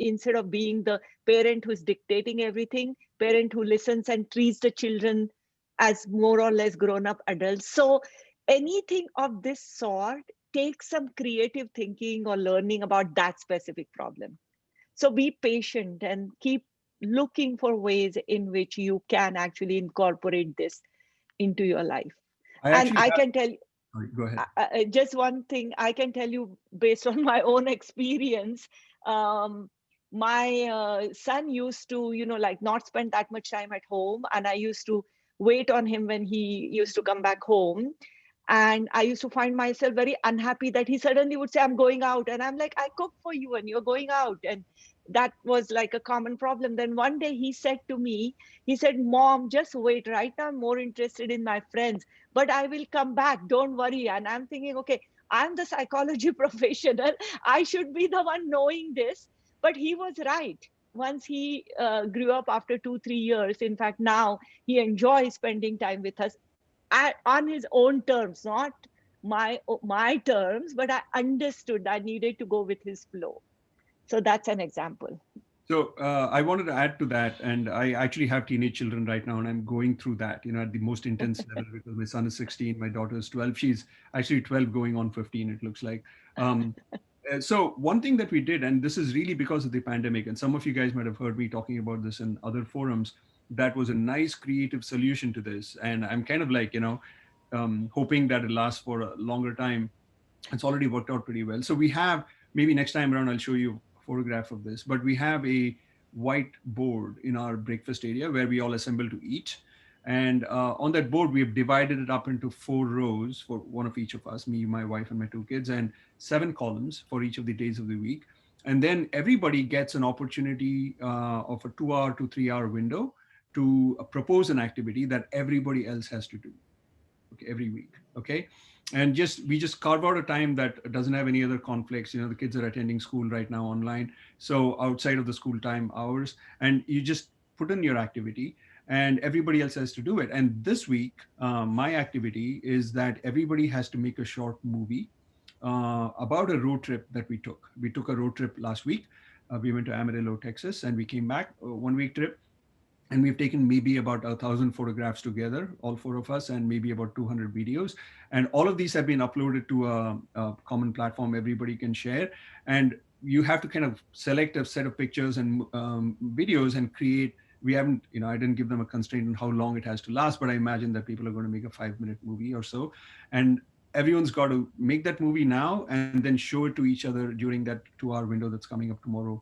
instead of being the parent who's dictating everything, parent who listens and treats the children as more or less grown-up adults. So anything of this sort takes some creative thinking or learning about that specific problem. So be patient and keep looking for ways in which you can actually incorporate this into your life. I And actually I have, can tell sorry, go ahead. just one thing I can tell you based on my own experience. Um, my son used to, like not spend that much time at home, and I used to wait on him when he used to come back home. And I used to find myself very unhappy that he suddenly would say, I'm going out. And I'm like, I cooked for you and you're going out. And that was like a common problem. Then one day he said to me, he said, Mom, just wait. Right now, I'm more interested in my friends, but I will come back. Don't worry. And I'm thinking, okay, I'm the psychology professional. I should be the one knowing this. But he was right. Once he grew up after 2, 3 years, in fact, now he enjoys spending time with us on his own terms, not my terms, but I understood I needed to go with his flow. So that's an example. So I wanted to add to that, and I actually have teenage children right now, and I'm going through that, at the most intense level because my son is 16, my daughter is 12. She's actually 12 going on 15, it looks like. Um, so one thing that we did, and this is really because of the pandemic, and some of you guys might have heard me talking about this in other forums, that was a nice creative solution to this. And I'm kind of like, hoping that it lasts for a longer time. It's already worked out pretty well. So we have, maybe next time around, I'll show you a photograph of this, but we have a white board in our breakfast area where we all assemble to eat. And on that board, we have divided it up into 4 rows for one of each of us, me, my wife, and my 2 kids, and 7 columns for each of the days of the week. And then everybody gets an opportunity of a 2 hour to 3 hour window to propose an activity that everybody else has to do, okay, every week. Okay. And we just carve out a time that doesn't have any other conflicts. The kids are attending school right now online, so outside of the school time hours, and you just put in your activity and everybody else has to do it. And this week, my activity is that everybody has to make a short movie about a road trip that we took a road trip last week. We went to Amarillo, Texas, and we came back, a 1 week trip, and we've taken maybe about 1,000 photographs together, all 4 of us, and maybe about 200 videos. And all of these have been uploaded to a common platform everybody can share. And you have to kind of select a set of pictures and videos and create. We haven't, I didn't give them a constraint on how long it has to last, but I imagine that people are going to make a 5-minute movie or so. And everyone's got to make that movie now and then show it to each other during that 2 hour window that's coming up tomorrow